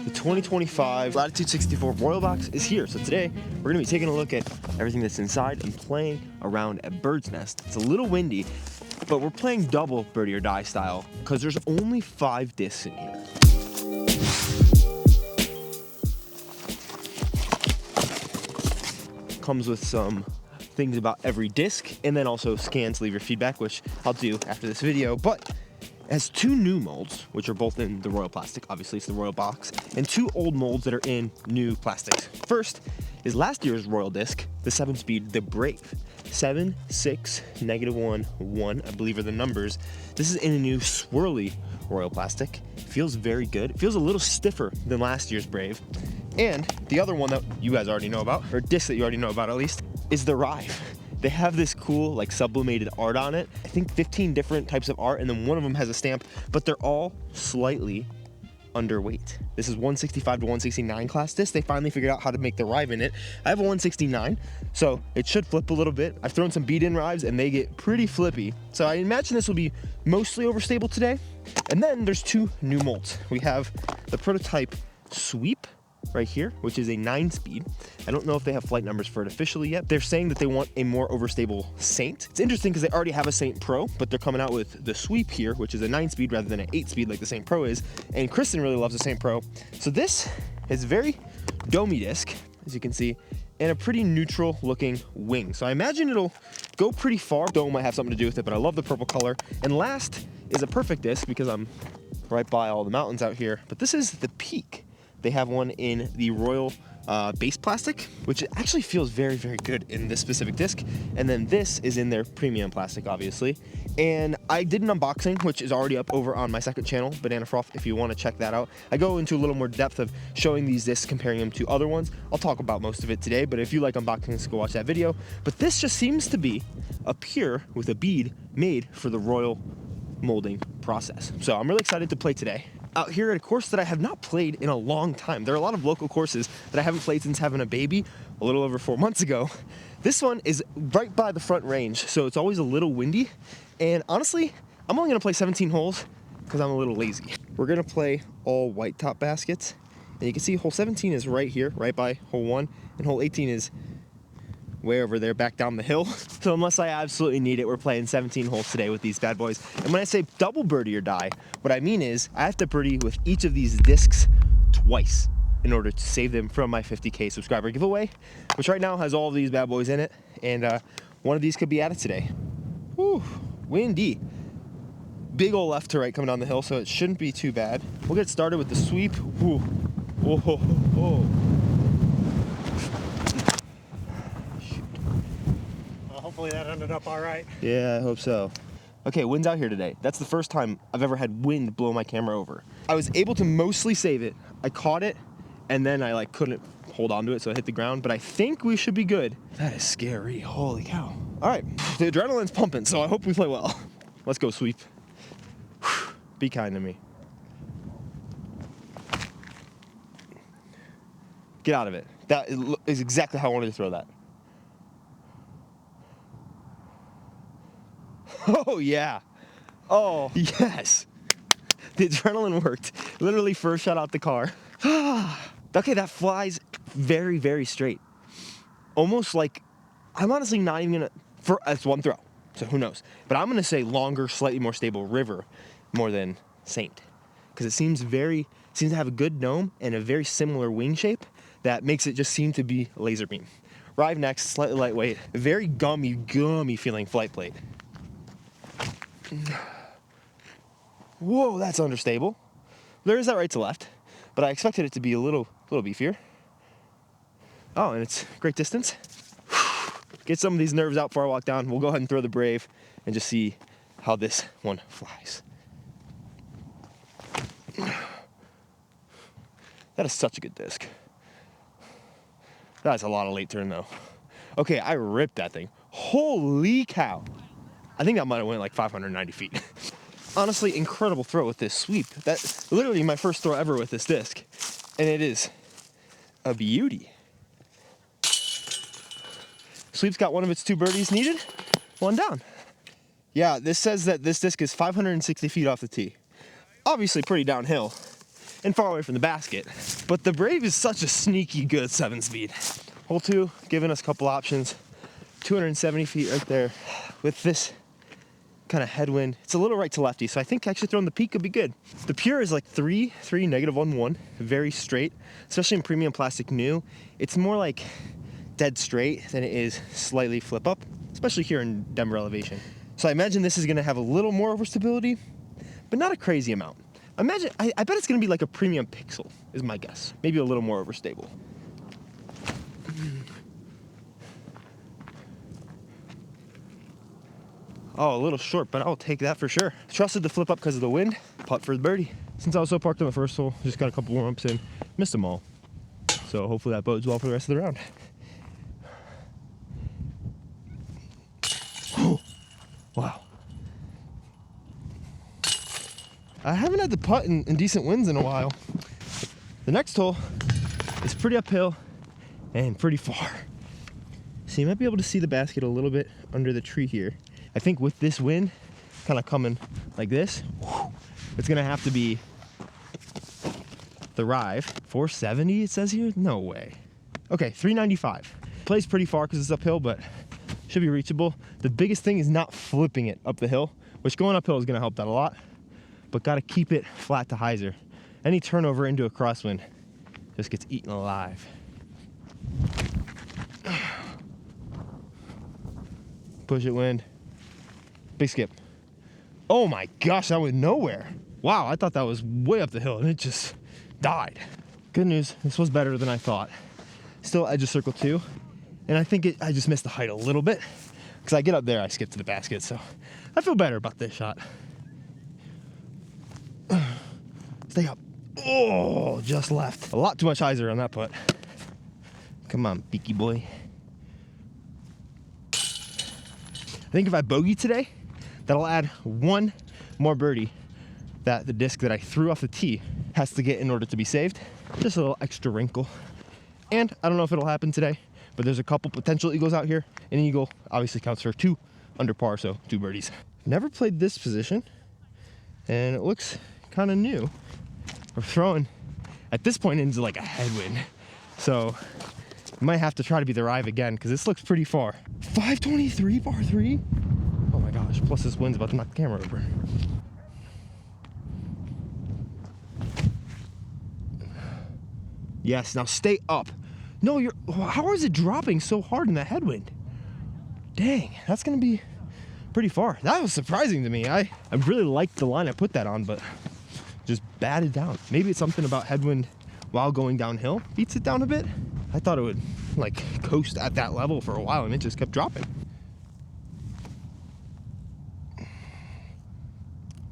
The 2025 Latitude 64 Royal Box is here. So today we're gonna be taking a look at everything that's inside and playing around at Bird's Nest. It's a little windy, but we're playing double birdie or die style because there's only 5 discs in here. Comes with some things about every disc and then also scans to leave your feedback, which I'll do after this video. But it has 2 new molds, which are both in the Royal plastic. Obviously, it's the Royal box, and 2 old molds that are in new plastics. First is last year's Royal disc, the 7-speed, the Brave. 7, 6, -1, 1, I believe are the numbers. This is in a new swirly Royal plastic. It feels very good. It feels a little stiffer than last year's Brave. And the other one that you guys already know about, or disc that you already know about at least, is the Rive. They have this cool, like, sublimated art on it. I think 15 different types of art, and then one of them has a stamp, but they're all slightly underweight. This is 165 to 169 class disc. They finally figured out how to make the Rive in it. I have a 169, so it should flip a little bit. I've thrown some beat-in Rives, and they get pretty flippy. So I imagine this will be mostly overstable today. And then there's 2 new molds. We have the prototype Sweep right here, which is a 9-speed. I don't know if they have flight numbers for it officially yet. They're saying that they want a more overstable Saint. It's interesting because they already have a Saint Pro, but they're coming out with the Sweep here, which is a 9-speed rather than an 8-speed like the Saint Pro is. And Kristen really loves the Saint Pro. So this is very domey disc, as you can see, and a pretty neutral looking wing. So I imagine it'll go pretty far. Dome might have something to do with it, but I love the purple color. And last is a perfect disc because I'm right by all the mountains out here. But this is the Peak. They have one in the Royal base plastic, which actually feels very, very good in this specific disc. And then this is in their premium plastic, obviously. And I did an unboxing, which is already up over on my second channel, Banana Froth, if you want to check that out. I go into a little more depth of showing these discs, comparing them to other ones. I'll talk about most of it today, but if you like unboxings, go watch that video. But this just seems to be a pure with a bead made for the Royal molding process. So I'm really excited to play today out here at a course that I have not played in a long time. There are a lot of local courses that I haven't played since having a baby a little over 4 months ago. This one is right by the front range, so it's always a little windy. And honestly, I'm only gonna play 17 holes because I'm a little lazy. We're gonna play all white top baskets. And you can see hole 17 is right here, right by hole 1, and hole 18 is way over there back down the hill. So unless I absolutely need it, we're playing 17 holes today with these bad boys. And when I say double birdie or die, what I mean is I have to birdie with each of these discs twice in order to save them from my 50K subscriber giveaway, which right now has all of these bad boys in it. And one of these could be added today. Whew, windy. Big old left to right coming down the hill, so it shouldn't be too bad. We'll get started with the sweep. Whew. Whoa, whoa, whoa. Hopefully that ended up all right. Yeah, I hope so. Okay, wind's out here today. That's the first time I've ever had wind blow my camera over. I was able to mostly save it. I caught it, and then I couldn't hold on to it, so I hit the ground, but I think we should be good. That is scary, holy cow. All right, the adrenaline's pumping, so I hope we play well. Let's go, Sweep. Be kind to me. Get out of it. That is exactly how I wanted to throw that. Oh, yeah. Oh, yes. The adrenaline worked. Literally first shot out the car. Okay, that flies very, very straight. Almost like, I'm honestly not even gonna, that's one throw, so who knows. But I'm gonna say longer, slightly more stable River more than Saint. Because it seems to have a good dome and a very similar wing shape that makes it just seem to be a laser beam. Rive next, slightly lightweight, very gummy feeling flight plate. Whoa, that's understable. There is that right to left, but I expected it to be a little beefier. Oh, and it's great distance. Get some of these nerves out before I walk down. We'll go ahead and throw the Brave and just see how this one flies. That is such a good disc. That's a lot of late turn though. Okay, I ripped that thing. Holy cow. I think that might have went like 590 feet. Honestly, incredible throw with this sweep. That's literally my first throw ever with this disc. And it is a beauty. Sweep's got one of its 2 birdies needed, 1 down. Yeah, this says that this disc is 560 feet off the tee. Obviously pretty downhill. and far away from the basket. But the Brave is such a sneaky good 7-speed. Hole 2, giving us a couple options. 270 feet right there with this kind of headwind. It's a little right to lefty, so I think actually throwing the peak could be good. The pure is like 3, -1, 1, very straight, especially in premium plastic new. It's more like dead straight than it is slightly flip up, especially here in Denver elevation. So I imagine this is gonna have a little more overstability, but not a crazy amount. I bet it's gonna be like a premium pixel, is my guess. Maybe a little more overstable. Oh, a little short, but I'll take that for sure. Trusted the flip up because of the wind. Putt for the birdie. Since I was so parked on the first hole, just got a couple warm-ups in, missed them all. So hopefully that bodes well for the rest of the round. Oh, wow. I haven't had the putt in decent winds in a while. The next hole is pretty uphill and pretty far. So you might be able to see the basket a little bit under the tree here. I think with this wind kind of coming like this, it's gonna have to be the Rive. 470 it says here? No way. Okay, 395. Plays pretty far because it's uphill, but should be reachable. The biggest thing is not flipping it up the hill, which going uphill is gonna help that a lot, but gotta keep it flat to hyzer. Any turnover into a crosswind just gets eaten alive. Push it, wind. Big skip. Oh my gosh, that went nowhere. Wow, I thought that was way up the hill and it just died. Good news, this was better than I thought. Still edge of circle 2. And I think I just missed the height a little bit. Because I get up there, I skip to the basket, so I feel better about this shot. Stay up. Oh, just left. A lot too much hyzer on that putt. Come on, beaky boy. I think if I bogey today, that'll add one more birdie that the disc that I threw off the tee has to get in order to be saved. Just a little extra wrinkle. And I don't know if it'll happen today, but there's a couple potential eagles out here. An eagle obviously counts for 2 under par, so 2 birdies. Never played this position, and it looks kind of new. We're throwing, at this point, into like a headwind. So I might have to try to be the Rive again, because this looks pretty far. 523 par 3? Oh my gosh, plus this wind's about to knock the camera over. Yes, now stay up. No, how is it dropping so hard in that headwind? Dang, that's gonna be pretty far. That was surprising to me. I really liked the line I put that on, but just batted down. Maybe it's something about headwind while going downhill beats it down a bit. I thought it would like coast at that level for a while and it just kept dropping.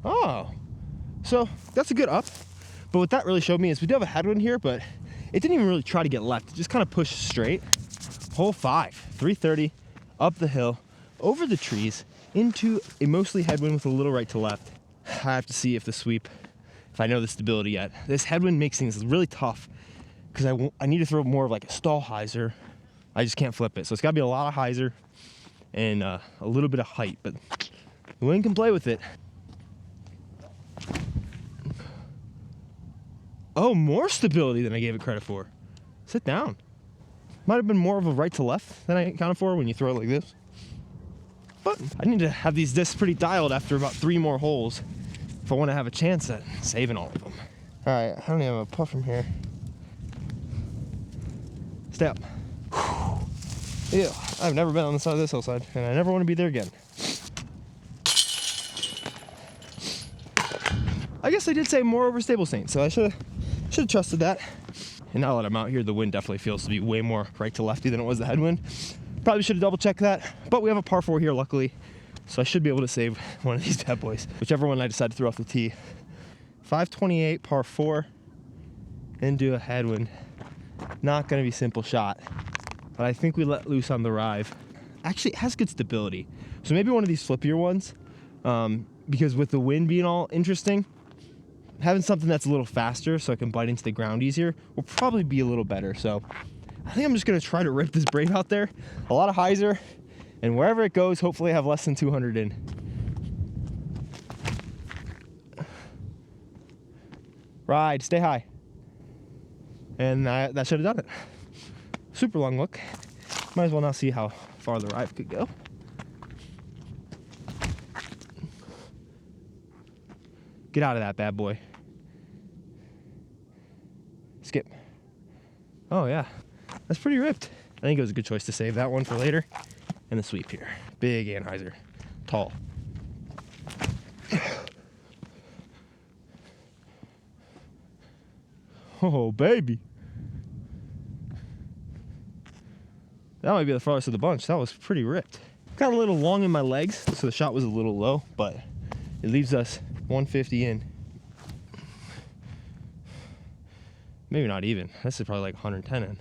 Oh, so that's a good up. But what that really showed me is we do have a headwind here, but it didn't even really try to get left. It just kind of pushed straight. Hole 5, 330, up the hill, over the trees, into a mostly headwind with a little right to left. I have to see if the sweep, if I know the stability yet. This headwind makes things really tough because I need to throw more of like a stall hyzer. I just can't flip it. So it's gotta be a lot of hyzer and a little bit of height, but the wind can play with it. Oh, more stability than I gave it credit for. Sit down. Might have been more of a right to left than I accounted for when you throw it like this. But I need to have these discs pretty dialed after about 3 more holes if I want to have a chance at saving all of them. All right, I don't even have a putt from here. Stay up. Ew, I've never been on the side of this hillside, and I never want to be there again. I guess I did say more overstable Saint, so I should have trusted that. And now that I'm out here, the wind definitely feels to be way more right to lefty than it was the headwind. Probably should have double checked that, but we have a par 4 here, luckily. So I should be able to save one of these bad boys, whichever one I decide to throw off the tee. 528 par 4 into a headwind. Not gonna be a simple shot, but I think we let loose on the Rive. Actually, it has good stability. So maybe one of these flippier ones, because with the wind being all interesting, having something that's a little faster so I can bite into the ground easier will probably be a little better. So I think I'm just gonna try to rip this Brave out there. A lot of hyzer, and wherever it goes, hopefully I have less than 200 in. Ride, stay high. And that should have done it. Super long look. Might as well now see how far the ride could go. Get out of that bad boy. Skip. Oh yeah, that's pretty ripped. I think it was a good choice to save that one for later. And the sweep here. Big anhyzer. Tall. Oh, baby. That might be the farthest of the bunch. That was pretty ripped. Got a little long in my legs, so the shot was a little low, but it leaves us 150 in. Maybe not even. This is probably like 110 in.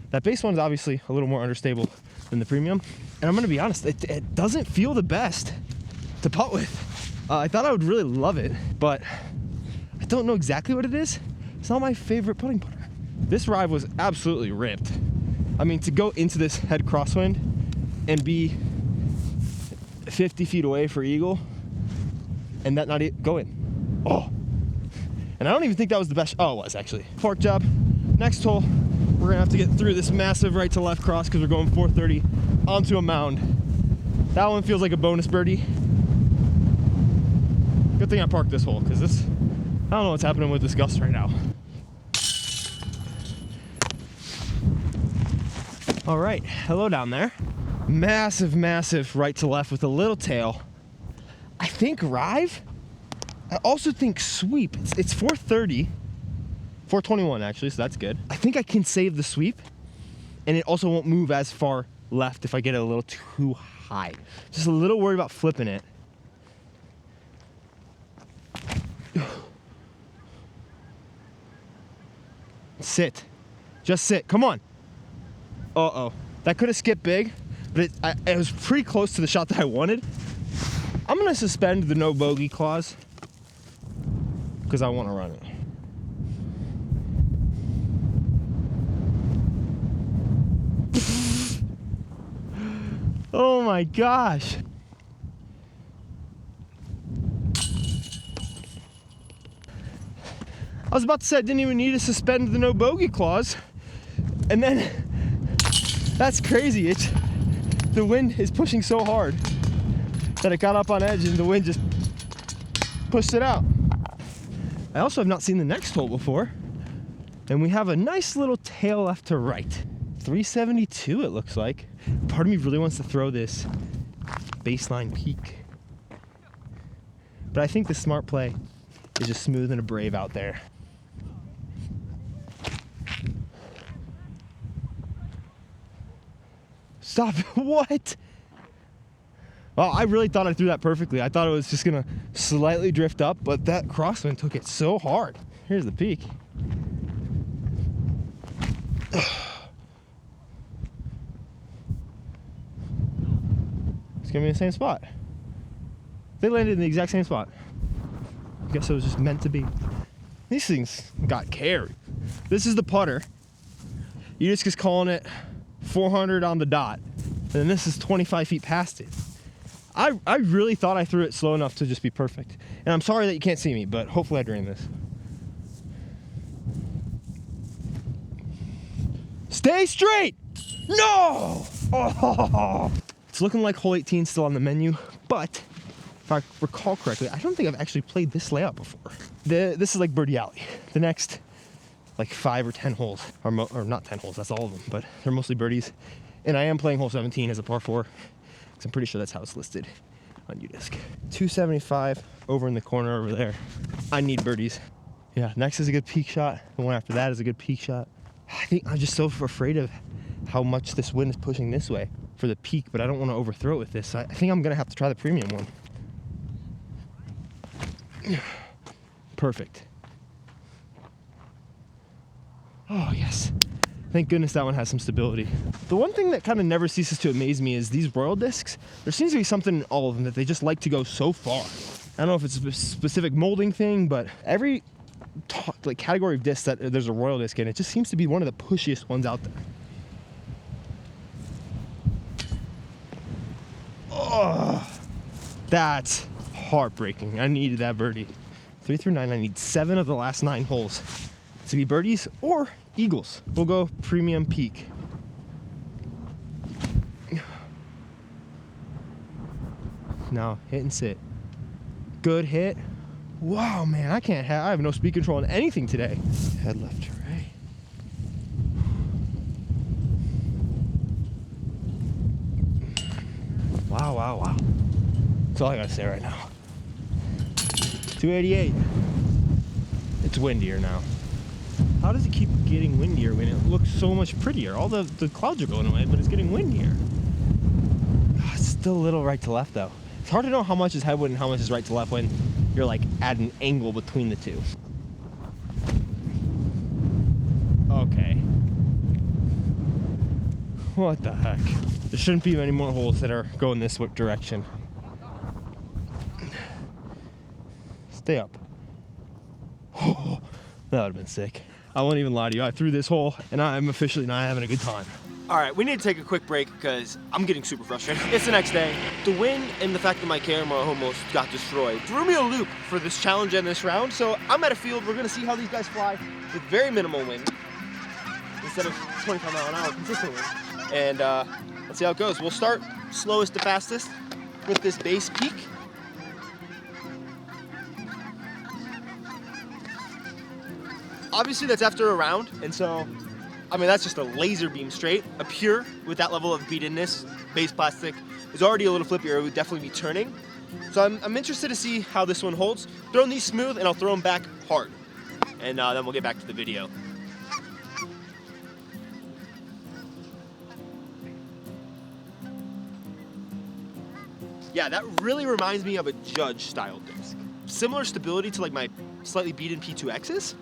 That base one's obviously a little more understable than the premium. And I'm gonna be honest, it doesn't feel the best to putt with. I thought I would really love it, but I don't know exactly what it is. It's not my favorite putting putter. This ride was absolutely ripped. I mean, to go into this head crosswind and be 50 feet away for eagle and that not go in. Oh. And I don't even think that was the best. Oh, it was actually. Park job. Next hole, we're gonna have to get through this massive right to left cross because we're going 430 onto a mound. That one feels like a bonus birdie. Good thing I parked this hole because this, I don't know what's happening with this gust right now. All right, hello down there. Massive, massive right to left with a little tail. I think rive. I also think sweep. It's 430, 421 actually, so that's good. I think I can save the sweep, and it also won't move as far left if I get it a little too high. Just a little worried about flipping it. Sit. Just sit. Come on. Uh-oh. That could have skipped big, but it was pretty close to the shot that I wanted. I'm going to suspend the no bogey clause because I want to run it. Oh my gosh. I was about to say I didn't even need to suspend the no bogey clause. And then that's crazy. The wind is pushing so hard that it got up on edge and the wind just pushed it out. I also have not seen the next hole before. And we have a nice little tail left to right. 372 it looks like. Part of me really wants to throw this baseline peak. But I think the smart play is just smooth and a brave out there. Stop. What? Well, I really thought I threw that perfectly. I thought it was just gonna slightly drift up, but that crosswind took it so hard. Here's the peak. It's gonna be in the same spot. They landed in the exact same spot. I guess it was just meant to be. These things got carried. This is the putter. Udis is calling it 400 on the dot. And this is 25 feet past it. I really thought I threw it slow enough to just be perfect. And I'm sorry that you can't see me, but hopefully I drained this. Stay straight! No! Oh. It's looking like hole 18 still on the menu, but if I recall correctly, I don't think I've actually played this layout before. This is like Birdie Alley. The next like 5 or 10 holes, or not 10 holes, that's all of them, but they're mostly birdies. And I am playing hole 17 as a par 4, because I'm pretty sure that's how it's listed on UDisc. 275 over in the corner over there. I need birdies. Yeah, next is a good peak shot. The one after that is a good peak shot. I think I'm just so afraid of how much this wind is pushing this way for the peak, but I don't want to overthrow it with this. I think I'm gonna have to try the premium one. Perfect. Oh, yes. Thank goodness that one has some stability. The one thing that kind of never ceases to amaze me is these Royal discs. There seems to be something in all of them that they just like to go so far. I don't know if it's a specific molding thing, but every like category of disc that there's a Royal disc in, it just seems to be one of the pushiest ones out there. Oh, that's heartbreaking. I needed that birdie. 3 through 9. I need 7 of the last 9 holes to be birdies or eagles. We'll go premium peak. Now hit and sit. Good hit. Wow, man, I have no speed control on anything today. Head left to right. Wow, wow, wow. That's all I gotta say right now. 288. It's windier now. How does it keep getting windier when it looks so much prettier? All the clouds are going away, but it's getting windier. It's still a little right to left though. It's hard to know how much is headwind and how much is right to left when you're like at an angle between the two. Okay. What the heck? There shouldn't be many more holes that are going this direction. Stay up. Oh, that would have been sick. I won't even lie to you. I threw this hole and I'm officially not having a good time. All right, we need to take a quick break because I'm getting super frustrated. It's the next day. The wind and the fact that my camera almost got destroyed threw me a loop for this challenge and this round. So I'm at a field. We're gonna see how these guys fly with very minimal wind instead of 25 mile an hour consistent wind. And let's see how it goes. We'll start slowest to fastest with this base peak. Obviously that's after a round, and so, I mean, that's just a laser beam straight. A pure, with that level of beatedness, base plastic, is already a little flippier. It would definitely be turning. So I'm interested to see how this one holds. Throwing these smooth, and I'll throw them back hard. And then we'll get back to the video. Yeah, that really reminds me of a Judge style disc. Similar stability to like my slightly beaten P2Xs.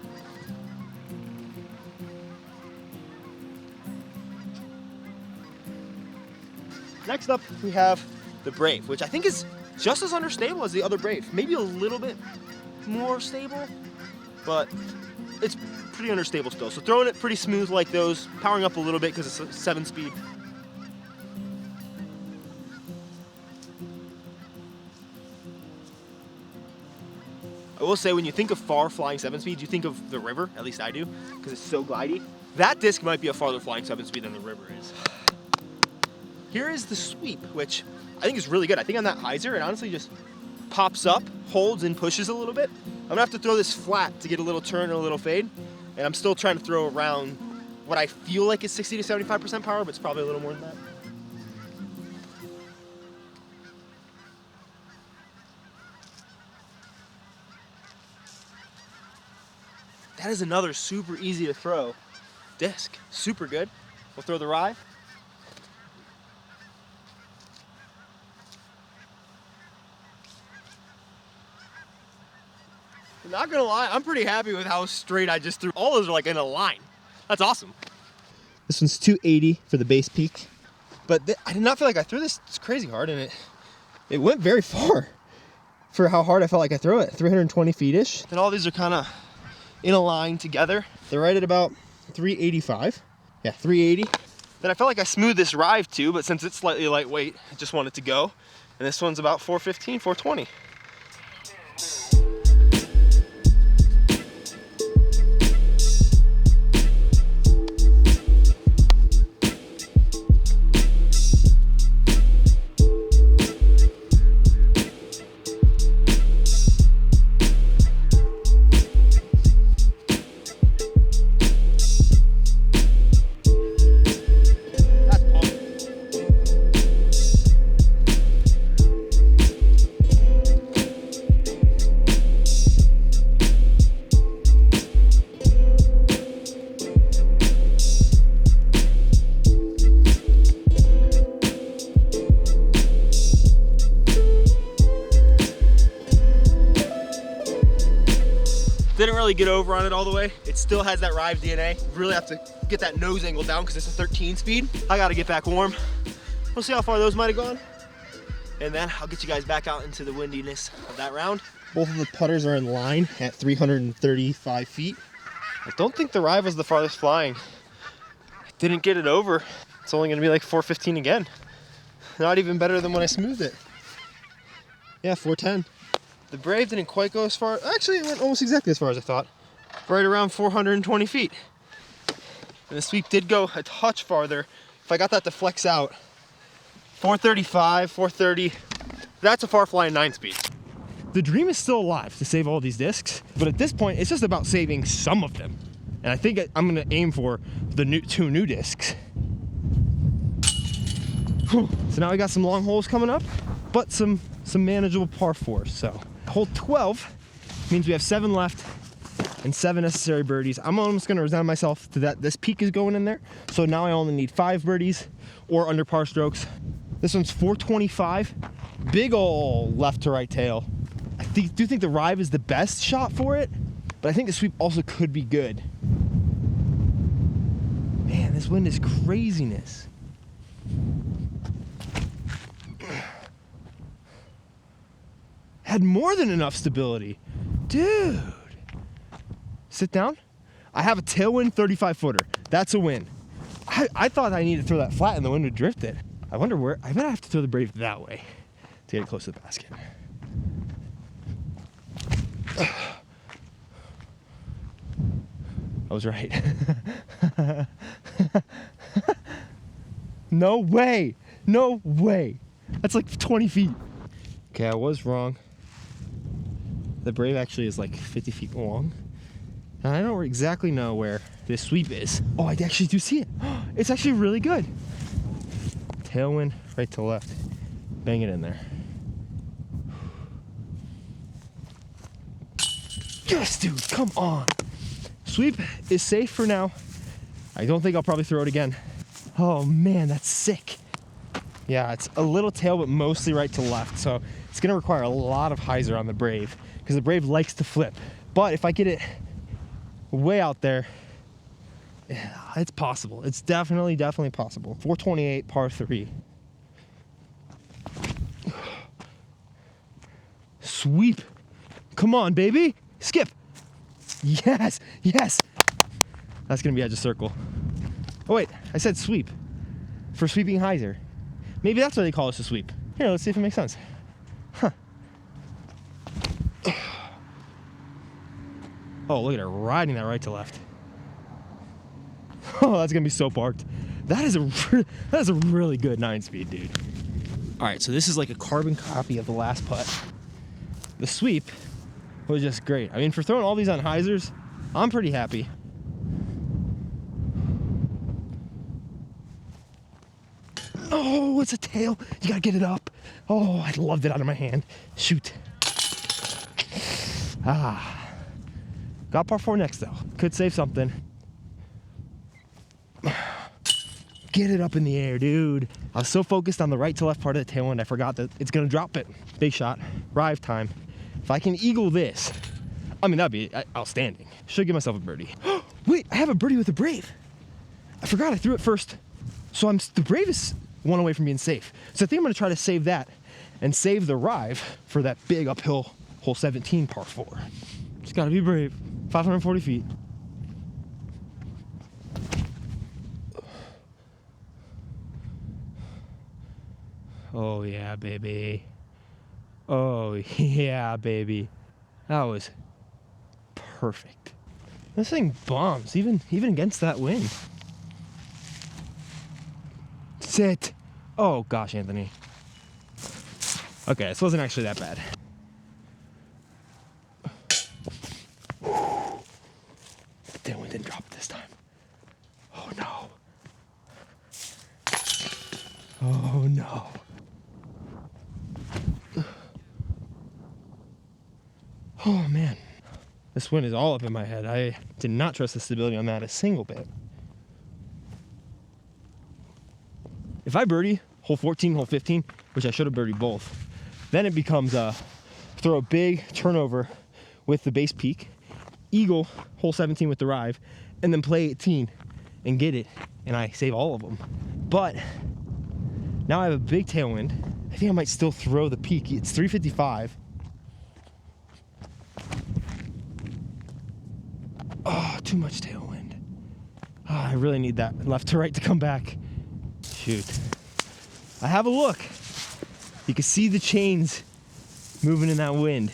Next up, we have the Brave, which I think is just as unstable as the other Brave. Maybe a little bit more stable, but it's pretty unstable still. So throwing it pretty smooth like those, powering up a little bit because it's a 7-speed. I will say, when you think of far flying 7-speeds, you think of the river, at least I do, because it's so glidey. That disc might be a farther flying 7-speed than the river is. Here is the sweep, which I think is really good. I think on that hyzer, it honestly just pops up, holds, and pushes a little bit. I'm gonna have to throw this flat to get a little turn and a little fade, and I'm still trying to throw around what I feel like is 60 to 75% power, but it's probably a little more than that. That is another super easy to throw disc. Super good. We'll throw the rye. Not gonna lie, I'm pretty happy with how straight I just threw. All those are like in a line. That's awesome. This one's 280 for the base peak. But I did not feel like I threw this crazy hard, and it went very far for how hard I felt like I threw it. 320 feet-ish. Then all these are kind of in a line together. They're right at about 385. Yeah, 380. Then I felt like I smoothed this rive too, but since it's slightly lightweight, I just want it to go. And this one's about 415, 420. Didn't really get over on it all the way. It still has that Rive DNA. Really have to get that nose angle down because it's a 13 speed. I gotta get back warm. We'll see how far those might have gone. And then I'll get you guys back out into the windiness of that round. Both of the putters are in line at 335 feet. I don't think the Rive was the farthest flying. I didn't get it over. It's only gonna be like 415 again. Not even better than when I smoothed it. Yeah, 410. The Brave didn't quite go as far. Actually, it went almost exactly as far as I thought. Right around 420 feet. And the sweep did go a touch farther. If I got that to flex out, 435, 430, that's a far flying 9-speed. The dream is still alive to save all these discs, but at this point, it's just about saving some of them. And I think I'm gonna aim for the 2 new discs. So now we got some long holes coming up, but some manageable par 4s. So hole 12 means we have 7 left and 7 necessary birdies. I'm almost gonna resign myself to that. This peak is going in there. So now I only need 5 birdies or under par strokes. This one's 425, big ol' left to right tail. I do think the Rive is the best shot for it, but I think the sweep also could be good. Man, this wind is craziness. Had more than enough stability. Dude. Sit down. I have a tailwind 35-footer. That's a win. I thought I needed to throw that flat and the wind would drift it. I wonder where. I bet I have to throw the Brave that way to get close to the basket. I was right. No way. No way. That's like 20 feet. Okay, I was wrong. The Brave actually is like 50 feet long. And I don't exactly know where this sweep is. Oh, I actually do see it. It's actually really good. Tailwind, right to left. Bang it in there. Yes, dude, come on. Sweep is safe for now. I don't think I'll probably throw it again. Oh man, that's sick. Yeah, it's a little tail, but mostly right to left. So it's gonna require a lot of hyzer on the Brave because the Brave likes to flip. But if I get it way out there, it's possible. It's definitely possible. 428 par 3. Sweep. Come on, baby. Skip. Yes, yes. That's gonna be edge of circle. Oh wait, I said sweep for sweeping hyzer. Maybe that's why they call us a sweep. Here, let's see if it makes sense. Huh. Oh, look at her riding that right to left. Oh, that's gonna be so parked. That is a really good 9-speed, dude. All right, so this is like a carbon copy of the last putt. The sweep was just great. I mean, for throwing all these on hyzers, I'm pretty happy. Oh, it's a tail. You gotta get it up. Oh, I loved it out of my hand. Shoot. Ah. Got par 4 next though. Could save something. Get it up in the air, dude. I was so focused on the right to left part of the tailwind, I forgot that it's gonna drop it. Big shot. Rive time. If I can eagle this, I mean, that'd be outstanding. Should give myself a birdie. Wait, I have a birdie with a Brave. I forgot I threw it first. So the Brave is one away from being safe. So I think I'm gonna try to save that and save the Rive for that big uphill hole 17 par 4. Just gotta be brave. 540 feet. Oh yeah, baby. Oh yeah, baby. That was perfect. This thing bombs, even against that wind. Sit. Oh gosh, Anthony. Okay, this wasn't actually that bad. The tailwind didn't drop this time. Oh no. Oh no. Oh man. This wind is all up in my head. I did not trust the stability on that a single bit. If I birdie hole 14, hole 15, which I should have birdied both, then it becomes throw a big turnover with the base peak, eagle hole 17 with the Rive, and then play 18 and get it, and I save all of them. But now I have a big tailwind. I think I might still throw the peak. It's 355. Oh, too much tailwind. Oh, I really need that left to right to come back. Shoot. I have a look. You can see the chains moving in that wind.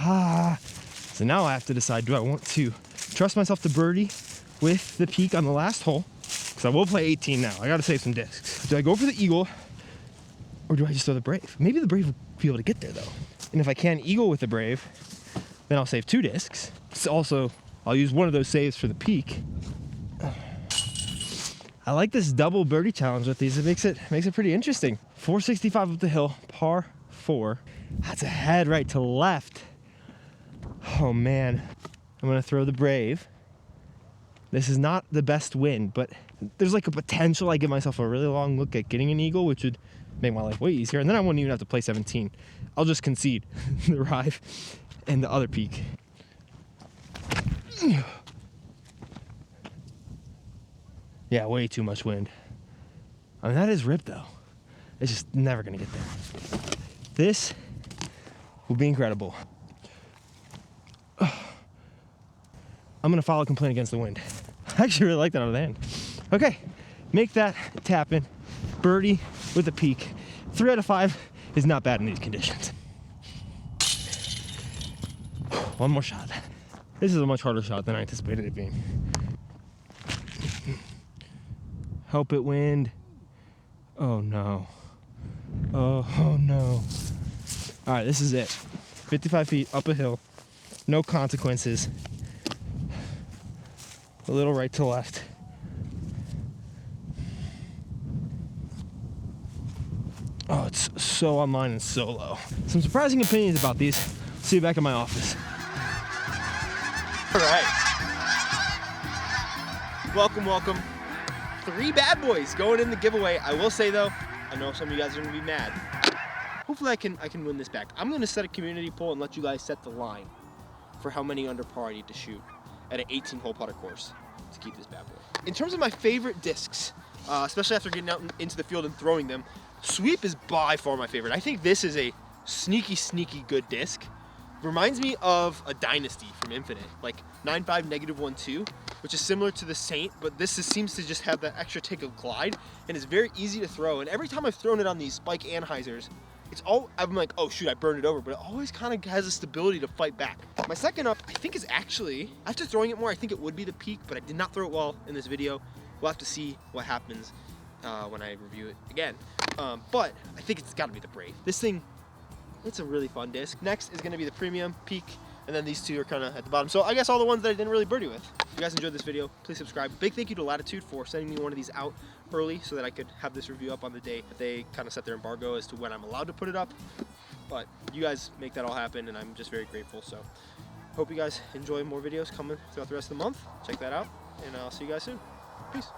So now I have to decide, do I want to trust myself to birdie with the peak on the last hole? Because I will play 18 now. I got to save some discs. Do I go for the eagle, or do I just throw the brave? Maybe the brave will be able to get there though. And if I can eagle with the brave, then I'll save 2 discs. So also, I'll use one of those saves for the peak. I like this double birdie challenge with these. It makes it pretty interesting. 465 up the hill, par 4. That's a head right to left. Oh man, I'm gonna throw the brave. This is not the best wind, but there's like a potential I give myself a really long look at getting an eagle, which would make my life way easier. And then I wouldn't even have to play 17. I'll just concede the drive and the other peak. Yeah, way too much wind. I mean, that is ripped though. It's just never gonna get there. This will be incredible. I'm gonna file a complaint against the wind. I actually really like that out of the hand. Okay, make that tap in. Birdie with a peak. 3 out of 5 is not bad in these conditions. One more shot. This is a much harder shot than I anticipated it being. Help it, wind. Oh no. Oh no. All right, this is it. 55 feet up a hill. No consequences. A little right to left. Oh, it's so online and so low. Some surprising opinions about these. See you back in my office. All right. Welcome, welcome. 3 bad boys going in the giveaway. I will say though, I know some of you guys are gonna be mad. Hopefully I can win this back. I'm gonna set a community poll and let you guys set the line for how many under par I need to shoot at an 18-hole putter course to keep this bad boy. In terms of my favorite discs, especially after getting out into the field and throwing them, sweep is by far my favorite. I think this is a sneaky, sneaky good disc. Reminds me of a Dynasty from Infinite, like 9.5 -1.2, which is similar to the Saint, but this seems to just have that extra tick of glide, and it's very easy to throw. And every time I've thrown it on these Spike Anheuser's, I'm like, oh shoot, I burned it over, but it always kind of has the stability to fight back. My second up, I think is actually, after throwing it more, I think it would be the peak, but I did not throw it well in this video. We'll have to see what happens when I review it again. But I think it's gotta be the Brave. This thing, it's a really fun disc. Next is gonna be the Premium, Peak, and then these 2 are kind of at the bottom. So I guess all the ones that I didn't really birdie with. If you guys enjoyed this video, please subscribe. Big thank you to Latitude for sending me one of these out early so that I could have this review up on the day that they kind of set their embargo as to when I'm allowed to put it up. But you guys make that all happen, and I'm just very grateful. So hope you guys enjoy more videos coming throughout the rest of the month. Check that out, and I'll see you guys soon. Peace.